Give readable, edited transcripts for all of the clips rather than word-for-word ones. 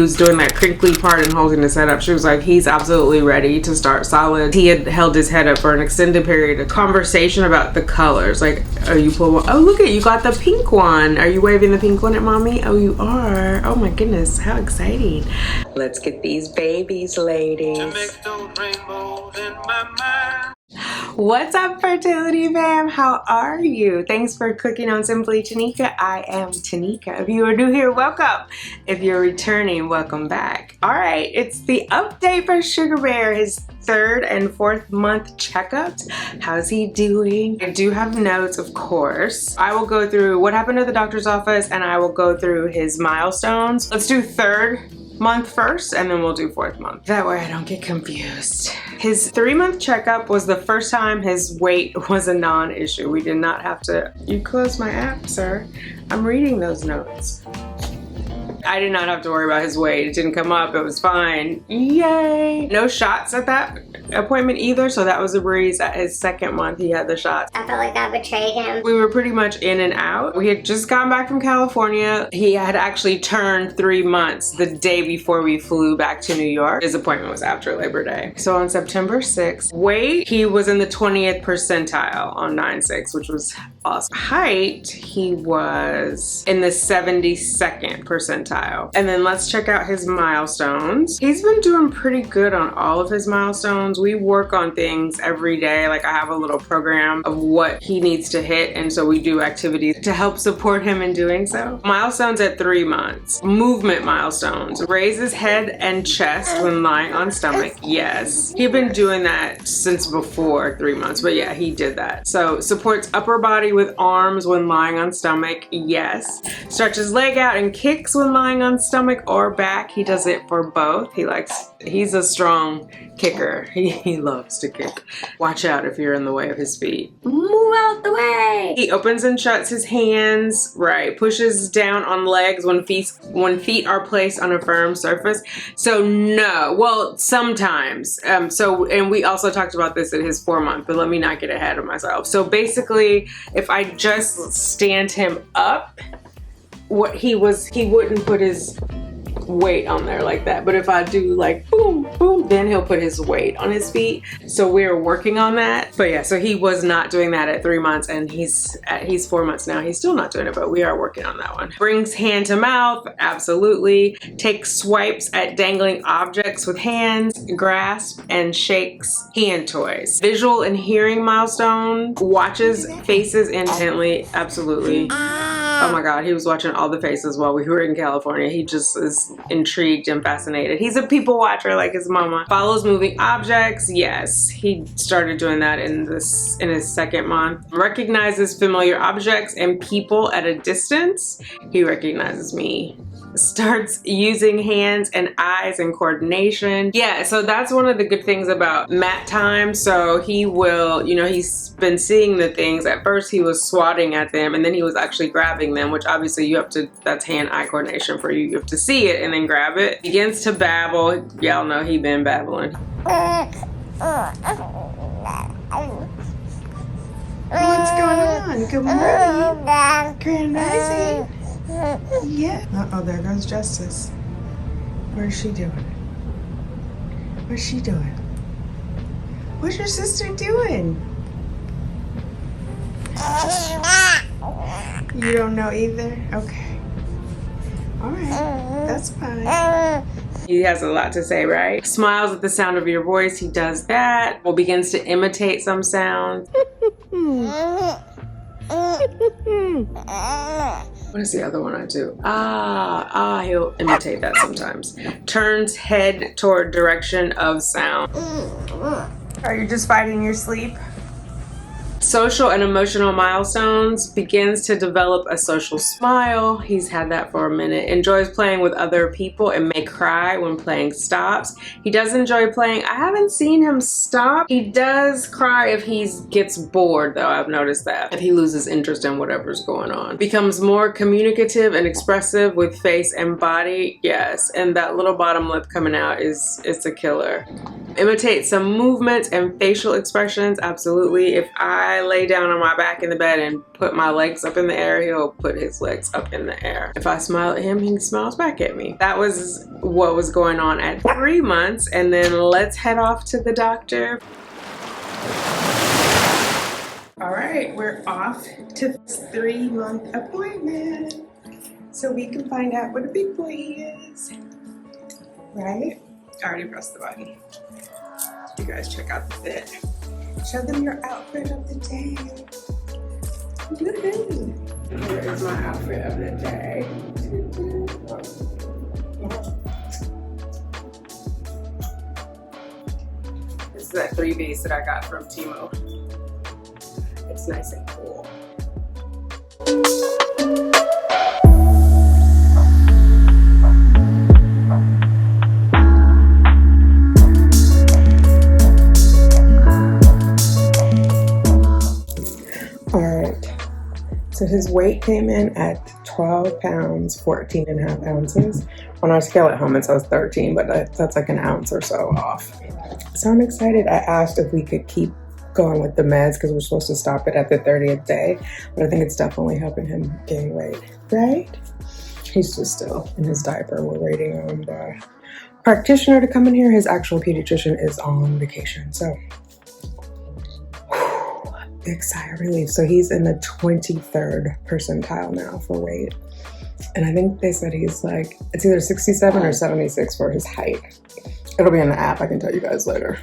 He was doing that crinkly part and holding his head up. She was like, he's absolutely ready to start solid. He had held his head up for an extended period of conversation about the colors. Like, oh, you pull one. Oh, look at you got the pink one. Are you waving the pink one at mommy? Oh, you are. Oh my goodness, how exciting. Let's get these babies, ladies. To make those rainbows in my mind. What's up, fertility fam? How are you? Thanks for clicking on Simply Tanika. I am Tanika. If you are new here, welcome. If you're returning, welcome back. All right, it's the update for Sugar Bear, his 3rd and 4th month checkups. How's he doing? I do have notes, of course. I will go through what happened at the doctor's office and I will go through his milestones. Let's do 3rd month first and then we'll do 4th month. That way I don't get confused. His 3-month checkup was the first time his weight was a non-issue. We did not have to, you closed my app, sir. I'm reading those notes. I did not have to worry about his weight. It didn't come up, it was fine. Yay! No shots at that appointment either, so that was a breeze. At his 2nd month, he had the shots. I felt like I betrayed him. We were pretty much in and out. We had just gotten back from California. He had actually turned 3 months the day before we flew back to New York. His appointment was after Labor Day. So on September 6th, weight, he was in the 20th percentile on 9/6, which was awesome. Height, he was in the 72nd percentile. And then let's check out his milestones. He's been doing pretty good on all of his milestones. We work on things every day. Like I have a little program of what he needs to hit, and so we do activities to help support him in doing so. Milestones at 3 months. Movement milestones. Raise his head and chest when lying on stomach. Yes. He'd been doing that since before 3 months, but yeah, he did that. So supports upper body with arms when lying on stomach. Yes. Stretches leg out and kicks when lying on stomach or back. He does it for both. He's a strong kicker. He loves to kick. Watch out if you're in the way of his feet. Move out the way! He opens and shuts his hands, right. Pushes down on legs when feet are placed on a firm surface. So no, well, sometimes. And we also talked about this at his 4 month, but let me not get ahead of myself. So basically, if I just stand him up, he wouldn't put his weight on there like that, but if I do like boom boom, then he'll put his weight on his feet. So we're working on that. But yeah, so he was not doing that at 3 months, and he's 4 months now. He's still not doing it, but we are working on that one. Brings hand to mouth, absolutely. Takes swipes at dangling objects with hands, grasp and shakes hand toys. Visual and hearing milestone. Watches faces intently, absolutely. Oh my God, he was watching all the faces while we were in California. He just is intrigued and fascinated. He's a people watcher like his mama. Follows moving objects. Yes, he started doing that in his 2nd month. Recognizes familiar objects and people at a distance. He recognizes me. Starts using hands and eyes and coordination. Yeah, so that's one of the good things about mat time. So he will, he's been seeing the things. At first he was swatting at them, and then he was actually grabbing them, which obviously you have to, that's hand-eye coordination for you. You have to see it and then grab it. Begins to babble. Y'all know he been babbling. What's going on? Good morning. Grand Rising. Yeah. Uh-oh, there goes Justice. Where's she doing? What's she doing? What's your sister doing? You don't know either? Okay. All right. That's fine. He has a lot to say, right? Smiles at the sound of your voice. He does that. Well, begins to imitate some sounds. What is the other one I do? He'll imitate that sometimes. Turns head toward direction of sound. Are you just fighting your sleep? Social and emotional milestones. Begins to develop a social smile. He's had that for a minute. Enjoys playing with other people and may cry when playing stops. He does enjoy playing. I haven't seen him stop. He does cry if he gets bored, though. I've noticed that. If he loses interest in whatever's going on. Becomes more communicative and expressive with face and body. Yes, and that little bottom lip coming out it's a killer. Imitate some movements and facial expressions. Absolutely. If I I lay down on my back in the bed and put my legs up in the air, he'll put his legs up in the air. If I smile at him, he smiles back at me. That was what was going on at 3 months. And then let's head off to the doctor. All right, we're off to this 3-month appointment so we can find out what a big boy is. Right? I already pressed the button. You guys check out the fit. Show them your outfit of the day. Woohoo! Here is my outfit of the day. This is that 3-piece that I got from Timo. It's nice and cool. So his weight came in at 12 pounds, 14 and a half ounces. On our scale at home, it says 13, but that's like an ounce or so off. So I'm excited. I asked if we could keep going with the meds because we're supposed to stop it at the 30th day, but I think it's definitely helping him gain weight, right? He's just still in his diaper. We're waiting on the practitioner to come in here. His actual pediatrician is on vacation, so big sigh of relief. So he's in the 23rd percentile now for weight. And I think they said he's like, it's either 67 or 76 for his height. It'll be in the app. I can tell you guys later.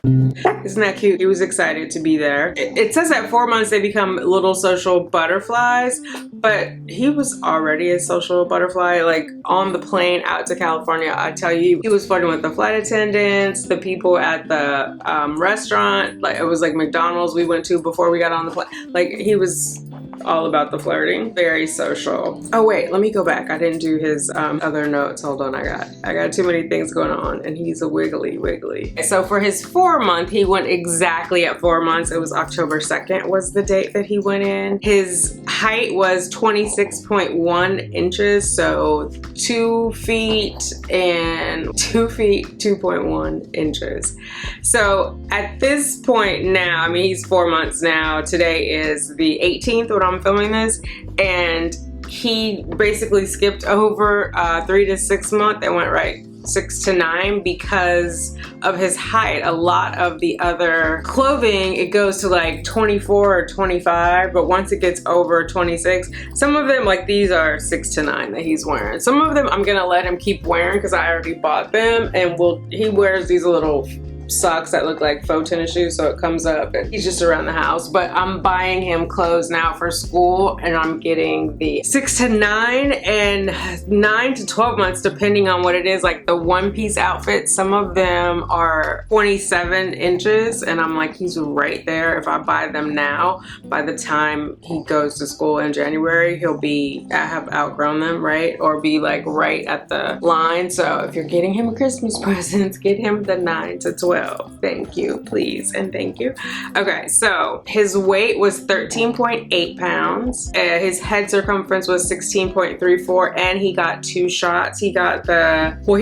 Isn't that cute? He was excited to be there. It says at 4 months they become little social butterflies, but he was already a social butterfly. Like on the plane out to California, I tell you, he was flirting with the flight attendants, the people at the restaurant. Like it was like McDonald's we went to before we got on the plane. Like he was all about the flirting. Very social. Oh wait, let me go back. I didn't do his other notes. Hold on, I got too many things going on, and he's a wiggly. So for his 4 month, he went exactly at 4 months. It was October 2nd was the date that he went in. His height was 26.1 inches, so 2 feet and 2 feet 2.1 inches. So at this point now, I mean he's 4 months now. Today is the 18th when I'm filming this, and he basically skipped over 3 to 6 months and went right 6 to 9 because of his height. A lot of the other clothing, it goes to like 24 or 25, but once it gets over 26, some of them, like these are 6 to 9 that he's wearing. Some of them I'm gonna let him keep wearing because I already bought them, and he wears these little socks that look like faux tennis shoes, so it comes up and he's just around the house. But I'm buying him clothes now for school, and I'm getting the 6 to 9 and 9 to 12 months depending on what it is. Like the one-piece outfits, some of them are 27 inches, and I'm like, he's right there. If I buy them now, by the time he goes to school in January, he'll be, I have outgrown them, right? Or be like right at the line. So if you're getting him a Christmas present, get him the 9 to 12. Thank you, please, and thank you. Okay, so his weight was 13.8 pounds. His head circumference was 16.34, and he got 2 shots. He got he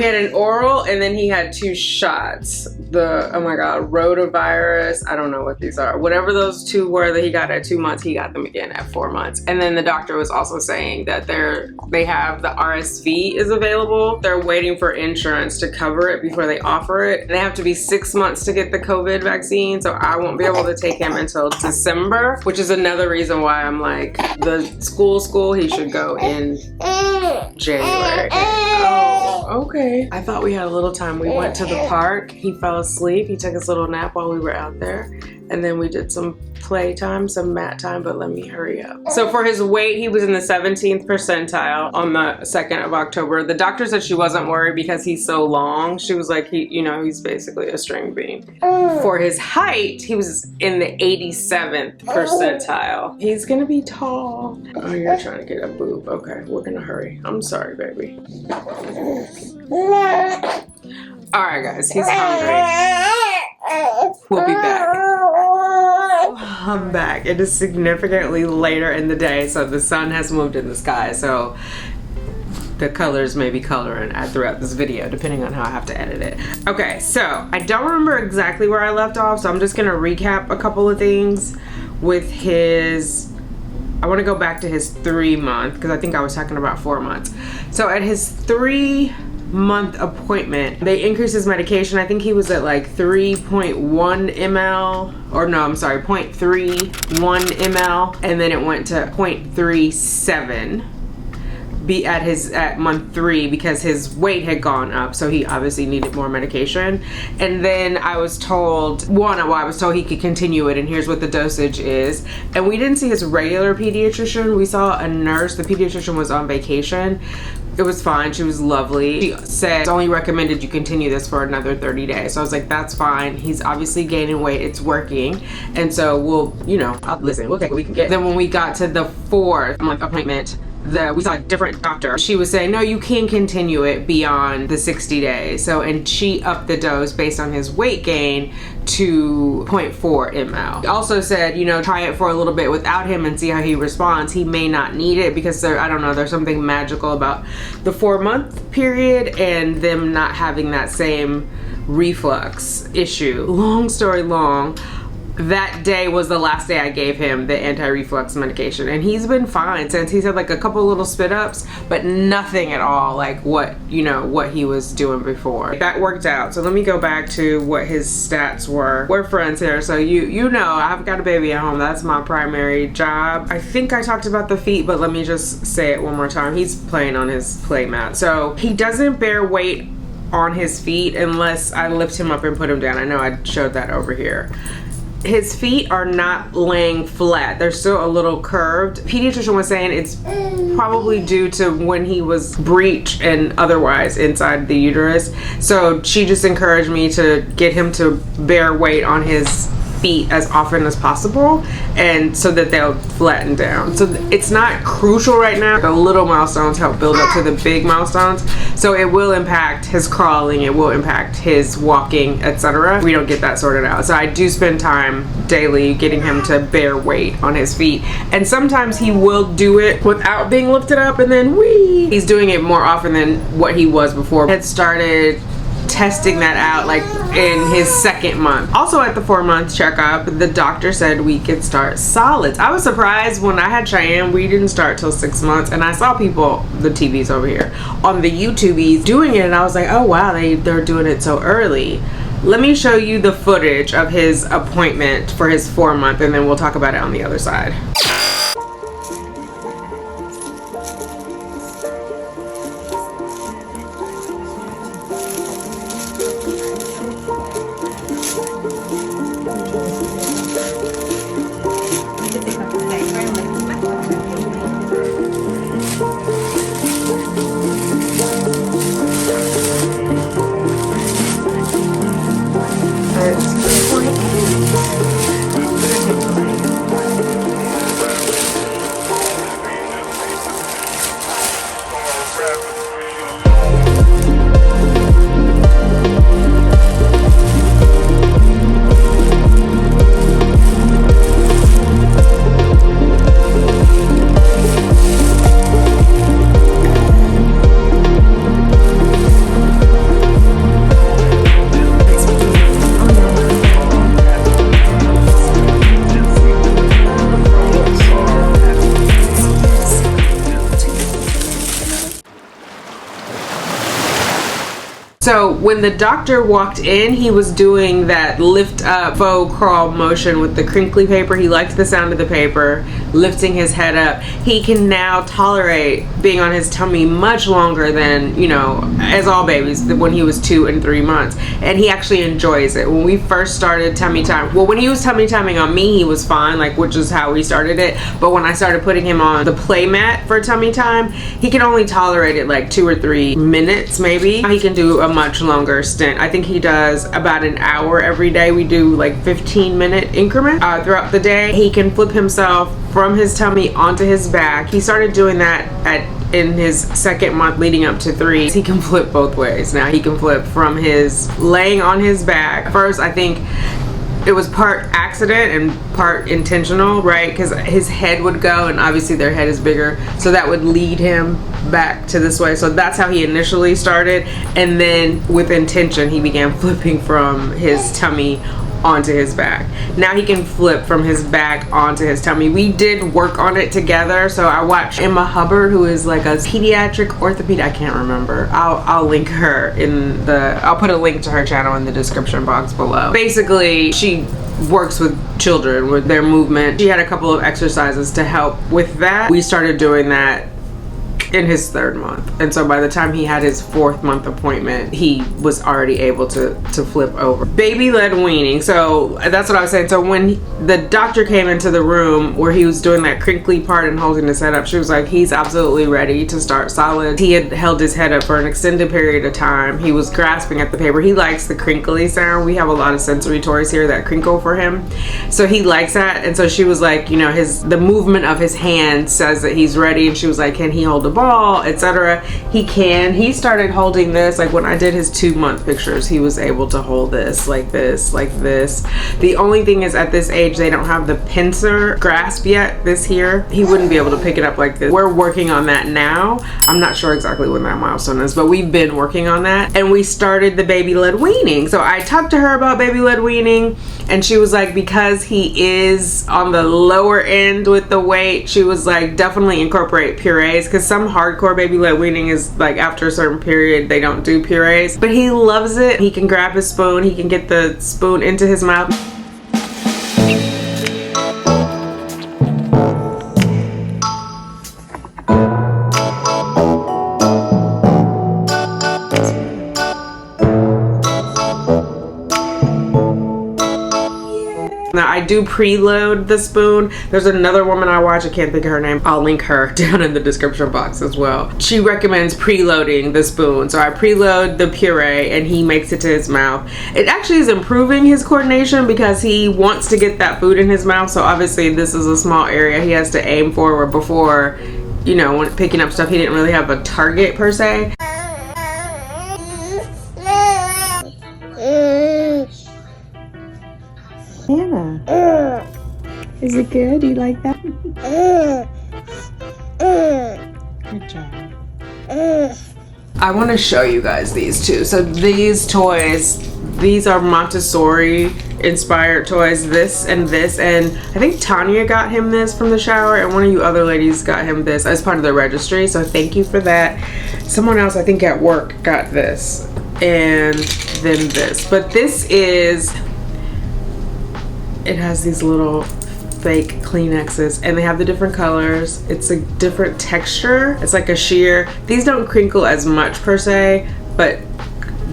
had an oral, and then he had 2 shots. Oh my God, rotavirus, I don't know what these are. Whatever those 2 were that he got at 2 months, he got them again at 4 months. And then the doctor was also saying that they have the RSV is available. They're waiting for insurance to cover it before they offer it. They have to be 6 months to get the COVID vaccine, so I won't be able to take him until December, which is another reason why I'm like, the school, he should go in January. Oh, okay. I thought we had a little time. We went to the park. He fell asleep. He took his little nap while we were out there. And then we did some play time, some mat time, but let me hurry up. So for his weight, he was in the 17th percentile on the 2nd of October. The doctor said she wasn't worried because he's so long. She was like, he's basically a string bean. For his height, he was in the 87th percentile. He's gonna be tall. Oh, you're trying to get a boob. Okay, we're gonna hurry. I'm sorry, baby. All right, guys, he's hungry. We'll be back. I'm back. It is significantly later in the day, so the sun has moved in the sky. So the colors may be coloring throughout this video, depending on how I have to edit it. Okay, so I don't remember exactly where I left off, so I'm just gonna recap a couple of things with his, I wanna go back to his 3 month, because I think I was talking about 4 months. So at his 3 month appointment, they increased his medication. I think he was at like 3.1 ml, or no, I'm sorry, 0.31 ml, and then it went to 0.37 at month 3 because his weight had gone up, so he obviously needed more medication. And then I was told, I was told he could continue it, and here's what the dosage is. And we didn't see his regular pediatrician. We saw a nurse. The pediatrician was on vacation. It was fine. She was lovely. She said it's only recommended you continue this for another 30 days. So I was like, that's fine. He's obviously gaining weight. It's working. And so we'll, listen, we'll take what we can get. Then when we got to the 4th month appointment, we saw a different doctor. She was saying, no, you can continue it beyond the 60 days. So, and she upped the dose based on his weight gain to 0.4 ml. Also said, try it for a little bit without him and see how he responds. He may not need it because I don't know, there's something magical about the 4 month period and them not having that same reflux issue. Long story long, that day was the last day I gave him the anti-reflux medication, and he's been fine since. He's had like a couple little spit ups, but nothing at all like what he was doing before. That worked out. So let me go back to what his stats were. We're friends here, so I've got a baby at home. That's my primary job. I think I talked about the feet, but let me just say it one more time. He's playing on his play mat. So he doesn't bear weight on his feet unless I lift him up and put him down. I know I showed that over here. His feet are not laying flat. They're still a little curved. Pediatrician was saying it's probably due to when he was breech and otherwise inside the uterus. So she just encouraged me to get him to bear weight on his feet as often as possible, and so that they'll flatten down. So it's not crucial right now. The little milestones help build up to the big milestones, so it will impact his crawling, it will impact his walking, etc. We don't get that sorted out. So I do spend time daily getting him to bear weight on his feet, and sometimes he will do it without being lifted up, and then he's doing it more often than what he was before. Had started testing that out like in his 2nd month. Also at the 4 month checkup, the doctor said we could start solids. I was surprised when I had Cheyenne, we didn't start till 6 months, and I saw people, the TVs over here, on the YouTubies doing it, and I was like, oh wow, they're doing it so early. Let me show you the footage of his appointment for his 4 month, and then we'll talk about it on the other side. So when the doctor walked in, he was doing that lift up faux crawl motion with the crinkly paper. He liked the sound of the paper, lifting his head up. He can now tolerate being on his tummy much longer than, as all babies, when he was 2 and 3 months. And he actually enjoys it. When we first started tummy time, when he was tummy timing on me, he was fine, which is how we started it. But when I started putting him on the play mat for tummy time, he can only tolerate it like 2 or 3 minutes maybe. He can do a much longer stint. I think he does about an hour every day. We do like 15-minute increment throughout the day. He can flip himself from his tummy onto his back. He started doing that in his 2nd month leading up to 3. He can flip both ways now. He can flip from his laying on his back. First, I think it was part accident and part intentional, right? Because his head would go, and obviously their head is bigger, so that would lead him back to this way. So that's how he initially started, and then with intention he began flipping from his tummy onto his back. Now he can flip from his back onto his tummy. We did work on it together. So I watched Emma Hubbard, who is like a pediatric orthopedic, I can't remember. I'll link her in the, I'll put a link to her channel in the description box below. Basically, she works with children with their movement. She had a couple of exercises to help with that. We started doing that in his 3rd month, and so by the time he had his 4th month appointment, he was already able to flip over. Baby led weaning. So that's what I was saying. So when the doctor came into the room where he was doing that crinkly part and holding his head up, she was like, he's absolutely ready to start solid. He had held his head up for an extended period of time. He was grasping at the paper. He likes the crinkly sound. We have a lot of sensory toys here that crinkle for him, so he likes that. And so she was like, you know, the movement of his hand says that he's ready, and she was like, can he hold the ball, etc. He can. He started holding this, like when I did his 2-month pictures, he was able to hold this like this, like this. The only thing is, at this age they don't have the pincer grasp yet. This here, he wouldn't be able to pick it up like this. We're working on that now. I'm not sure exactly when that milestone is, but we've been working on that. And we started the baby led weaning. So I talked to her about baby led weaning, and she was like, because he is on the lower end with the weight, she was like, definitely incorporate purees, because some hardcore baby led weaning is like after a certain period they don't do purees, but he loves it. He can grab his spoon, he can get the spoon into his mouth. Now I do preload the spoon. There's another woman I watch, I can't think of her name. I'll link her down in the description box as well. She recommends preloading the spoon. So I preload the puree and he makes it to his mouth. It actually is improving his coordination because he wants to get that food in his mouth. So obviously this is a small area he has to aim for, where before, you know, when picking up stuff, he didn't really have a target per se. Hannah, is it good? Do you like that? Good job. I want to show you guys these too. So these toys, these are Montessori inspired toys, this, and I think Tanya got him this from the shower, and one of you other ladies got him this as part of the registry, so thank you for that. Someone else I think at work got this, and then this. But this is, it has these little fake Kleenexes, and they have the different colors. It's a different texture. It's like a sheer. These don't crinkle as much per se, but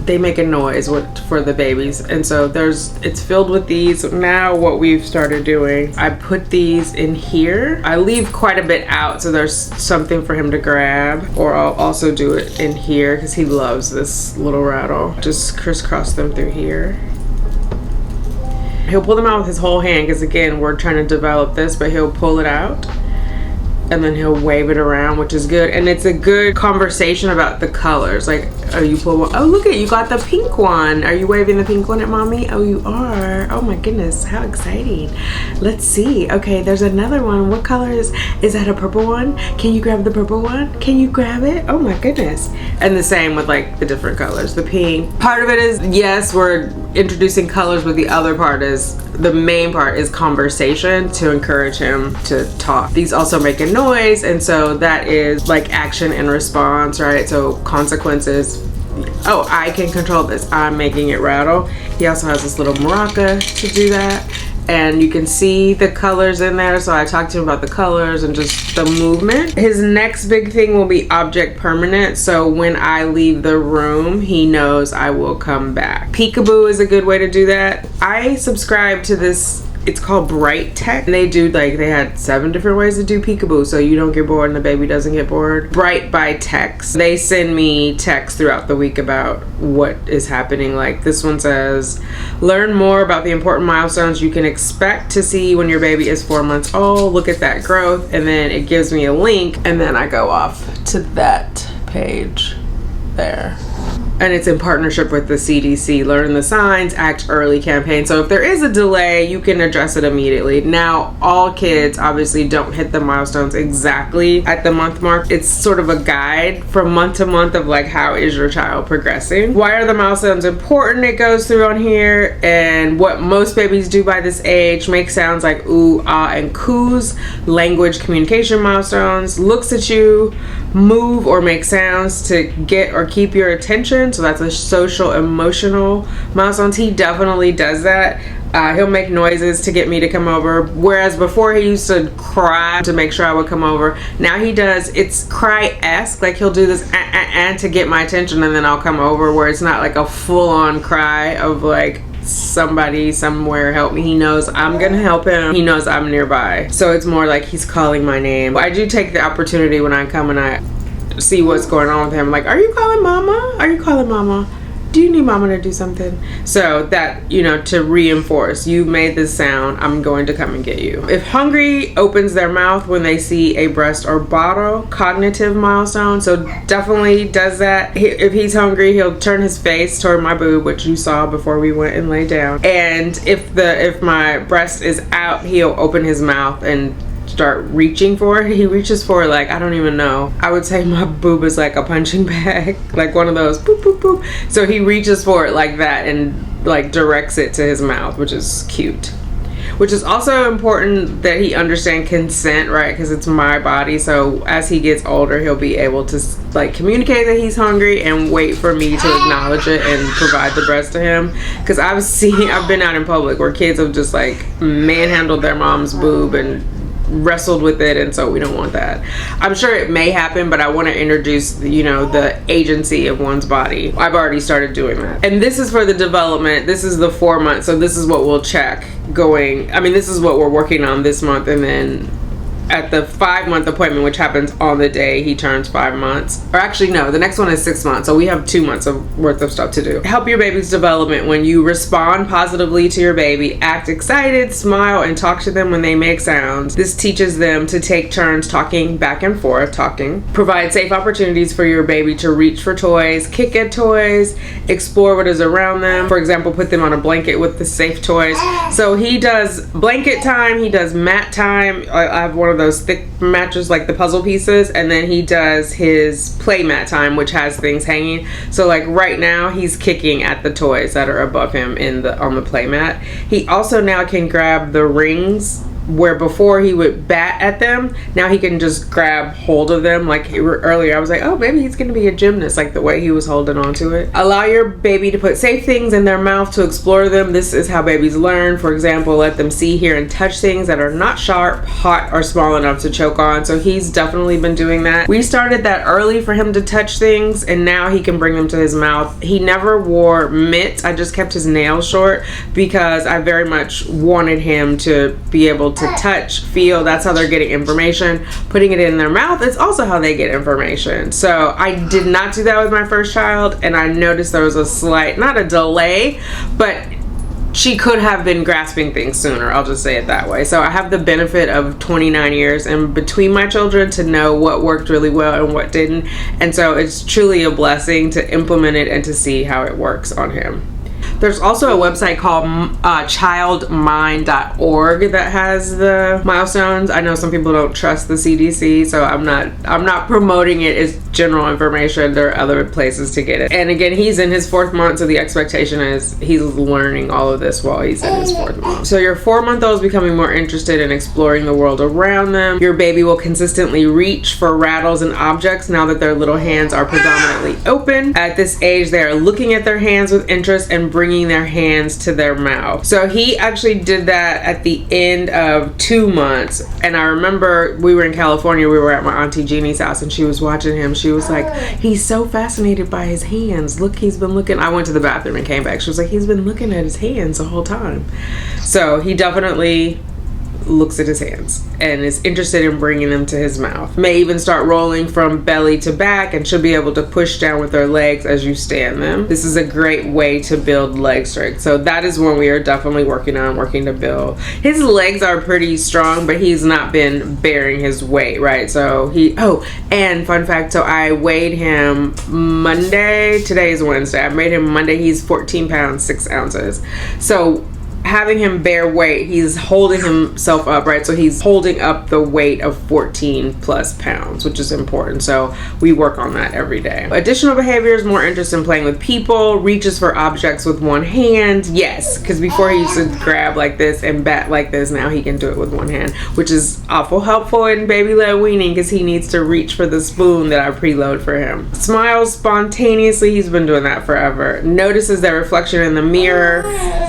they make a noise for the babies. And so it's filled with these. Now what we've started doing, I put these in here. I leave quite a bit out so there's something for him to grab, or I'll also do it in here because he loves this little rattle. Just crisscross them through here. He'll pull them out with his whole hand because, again, we're trying to develop this, but he'll pull it out and then he'll wave it around, which is good. And it's a good conversation about the colors. Like, oh, you pull one. Oh, look at, you got the pink one. Are you waving the pink one at mommy? Oh, you are. Oh my goodness, how exciting. Let's see. Okay, there's another one. What color is that? A purple one? Can you grab the purple one? Can you grab it? Oh my goodness. And the same with like the different colors. The pink. Part of it is, yes, we're introducing colors, but the other part is, the main part is conversation to encourage him to talk. These also make a noise, and so that is like action and response, right? So consequences. Oh, I can control this. I'm making it rattle. He also has this little maraca to do that, and you can see the colors in there. So I talked to him about the colors and just the movement. His next big thing will be object permanent. So when I leave the room, he knows I will come back. Peekaboo is a good way to do that. I subscribe to this, it's called Bright Tech. And they had 7 different ways to do peekaboo so you don't get bored and the baby doesn't get bored. Bright by Text. They send me texts throughout the week about what is happening. Like this one says, learn more about the important milestones you can expect to see when your baby is 4 months old. Look at that growth. And then it gives me a link, and then I go off to that page there. And it's in partnership with the CDC, Learn the Signs, Act Early campaign. So if there is a delay, you can address it immediately. Now, all kids obviously don't hit the milestones exactly at the month mark. It's sort of a guide from month to month of like, how is your child progressing? Why are the milestones important? It goes through on here, and what most babies do by this age: make sounds like ooh, ah, and coos, language communication milestones, looks at you, move or make sounds to get or keep your attention. So that's a social emotional milestones. He definitely does that. He'll make noises to get me to come over, whereas before he used to cry to make sure I would come over. Now he does, it's cry-esque, like he'll do this to get my attention, and then I'll come over, where it's not like a full-on cry of like, somebody somewhere help me. He knows I'm gonna help him. He knows I'm nearby. So it's more like he's calling my name. I do take the opportunity when I come and I see what's going on with him. Like, are you calling mama? Are you calling mama? Do you need mama to do something? So that, you know, to reinforce, you made this sound, I'm going to come and get you. If hungry opens their mouth when they see a breast or bottle, cognitive milestone. So definitely does that. If he's hungry, he'll turn his face toward my boob, which you saw before we went and lay down. And if my breast is out, he'll open his mouth and start reaching for it. He reaches for, like, I don't even know. I would say my boob is like a punching bag, like one of those boop boop boop. So he reaches for it like that and like directs it to his mouth, which is cute. Which is also important that he understand consent, right? Because it's my body. So as he gets older, he'll be able to like communicate that he's hungry and wait for me to acknowledge it and provide the breast to him. Because I've been out in public where kids have just like manhandled their mom's boob and wrestled with it, and so we don't want that. I'm sure it may happen, but I want to introduce, you know, the agency of one's body. I've already started doing that. And this is for the development. This is the 4 months, so this is what we'll check going. I mean, this is what we're working on this month, and then at the 5-month appointment, which happens on the day he turns 5 months. Or actually, no, the next one is 6 months. So we have 2 months of worth of stuff to do. Help your baby's development. When you respond positively to your baby, act excited, smile, and talk to them when they make sounds. This teaches them to take turns talking back and forth, Provide safe opportunities for your baby to reach for toys, kick at toys, explore what is around them. For example, put them on a blanket with the safe toys. So he does blanket time, he does mat time. I have one of those thick mattress, like the puzzle pieces, and then he does his play mat time, which has things hanging. So like right now he's kicking at the toys that are above him on the play mat. He also now can grab the rings, where before he would bat at them, now he can just grab hold of them. Like earlier I was like, oh, maybe he's gonna be a gymnast, like the way he was holding on to it. Allow your baby to put safe things in their mouth to explore them. This is how babies learn. For example, let them see, hear, and touch things that are not sharp, hot, or small enough to choke on. So he's definitely been doing that. We started that early for him to touch things, and now he can bring them to his mouth. He never wore mitts. I just kept his nails short because I very much wanted him to be able to touch, feel. That's how they're getting information. Putting it in their mouth is also how they get information. So I did not do that with my first child, and I noticed there was a slight, not a delay, but she could have been grasping things sooner. I'll just say it that way. So I have the benefit of 29 years and between my children to know what worked really well and what didn't. And so it's truly a blessing to implement it and to see how it works on him. There's also a website called childmind.org that has the milestones. I know some people don't trust the CDC, so I'm not promoting it as general information. There are other places to get it. And again, he's in his 4th month, so the expectation is he's learning all of this while he's in his 4th month. So your 4-month-old is becoming more interested in exploring the world around them. Your baby will consistently reach for rattles and objects now that their little hands are predominantly open. At this age, they are looking at their hands with interest and bringing their hands to their mouth. So he actually did that at the end of 2 months. And I remember we were in California, we were at my Auntie Jeannie's house, and she was watching him. She was like, he's so fascinated by his hands. Look, he's been looking. I went to the bathroom and came back. She was like, he's been looking at his hands the whole time. So he definitely looks at his hands and is interested in bringing them to his mouth. May even start rolling from belly to back and should be able to push down with their legs as you stand them. This is a great way to build leg strength. So that is one we are definitely working to build. His legs are pretty strong, but he's not been bearing his weight, right? So and fun fact, so I weighed him Monday. Today is Wednesday. I made him Monday. He's 14 pounds, 6 ounces. So having him bear weight, he's holding himself up, right? So he's holding up the weight of 14 plus pounds, which is important. So we work on that every day. Additional behaviors, more interest in playing with people, reaches for objects with one hand. Yes, because before he used to grab like this and bat like this. Now he can do it with one hand, which is awful helpful in baby led weaning because he needs to reach for the spoon that I preload for him. Smiles spontaneously. He's been doing that forever. Notices their reflection in the mirror.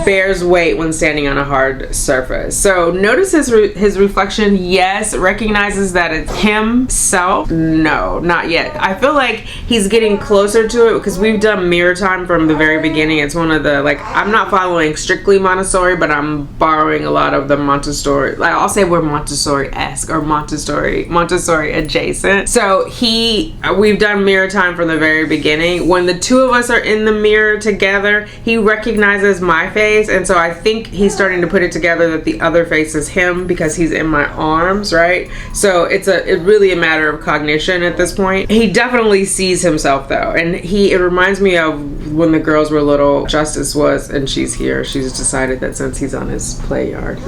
Bears weight when standing on a hard surface. So notice his reflection. Yes. Recognizes that it's himself. No, not yet. I feel like he's getting closer to it because we've done mirror time from the very beginning. It's one of the, like, I'm not following strictly Montessori, but I'm borrowing a lot of the Montessori. Like, I'll say we're Montessori-esque or Montessori adjacent. So we've done mirror time from the very beginning. When the two of us are in the mirror together, he recognizes my face. And so I think he's starting to put it together that the other face is him because he's in my arms, right? So it's really a matter of cognition at this point. He definitely sees himself though. And it reminds me of when the girls were little. Justice was, and she's here. She's decided that since he's on his play yard,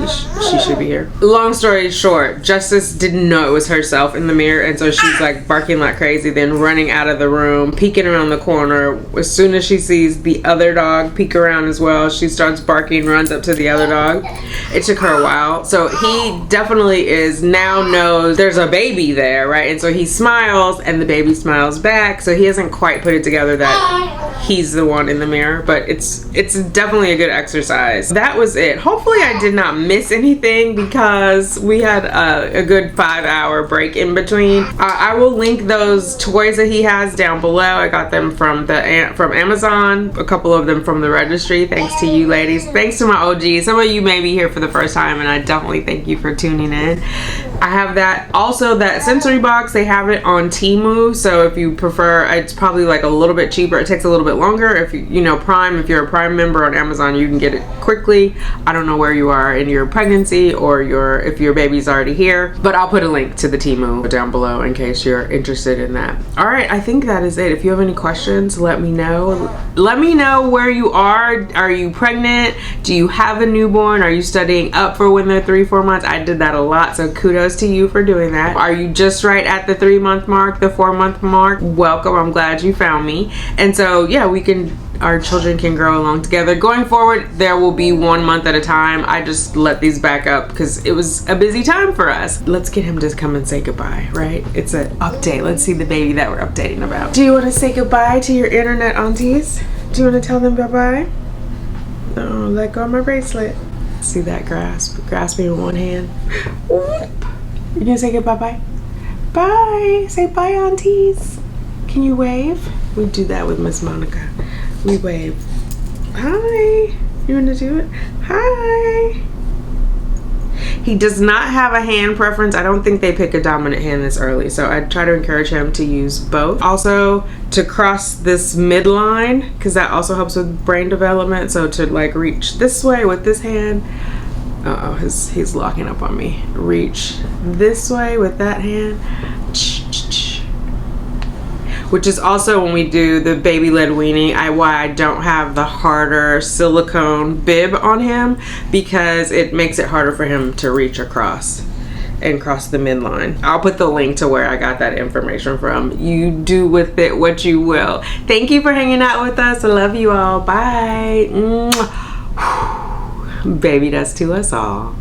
she should be here. Long story short, Justice didn't know it was herself in the mirror. And so she's like barking like crazy, then running out of the room, peeking around the corner. As soon as she sees the other dog peek around as well, she starts barking, runs up to the other dog. It took her a while. So he definitely knows there's a baby there, right? And so he smiles and the baby smiles back. So he hasn't quite put it together that he's the one in the mirror, but it's definitely a good exercise. That was it. Hopefully I did not miss anything because we had a good 5-hour break in between. I will link those toys that he has down below. I got them from Amazon, a couple of them from the registry. Thanks to you ladies. Thanks to my OGs. Some of you may be here for the first time and I definitely thank you for tuning in. I have that. Also, that sensory box, they have it on Temu. So if you prefer, it's probably like a little bit cheaper. It takes a little bit longer. If Prime, if you're a Prime member on Amazon, you can get it quickly. I don't know where you are in your pregnancy or if your baby's already here, but I'll put a link to the Temu down below in case you're interested in that. All right, I think that is it. If you have any questions, let me know. Let me know where you are. Are you pregnant? Do you have a newborn? Are you studying up for when they're 3-4 months? I did that a lot, so kudos to you for doing that. Are you just right at the 3-month mark, the 4-month mark? Welcome. I'm glad you found me. And so yeah, our children can grow along together. Going forward, there will be 1 month at a time. I just let these back up because it was a busy time for us. Let's get him to come and say goodbye, right? It's an update. Let's see the baby that we're updating about. Do you want to say goodbye to your internet aunties? Do you want to tell them bye-bye? Oh, let go of my bracelet. See that grasping with one hand. You gonna say goodbye? Bye. Say bye, aunties. Can you wave? We do that with Miss Monica. We wave. Hi. You wanna do it? Hi. He does not have a hand preference. I don't think they pick a dominant hand this early, so I try to encourage him to use both. Also, to cross this midline, because that also helps with brain development. So to like reach this way with this hand. Uh-oh, he's locking up on me. Reach this way with that hand. Which is also when we do the baby led weaning, why I don't have the harder silicone bib on him, because it makes it harder for him to reach across and cross the midline. I'll put the link to where I got that information from. You do with it what you will. Thank you for hanging out with us. I love you all. Bye. Baby does to us all.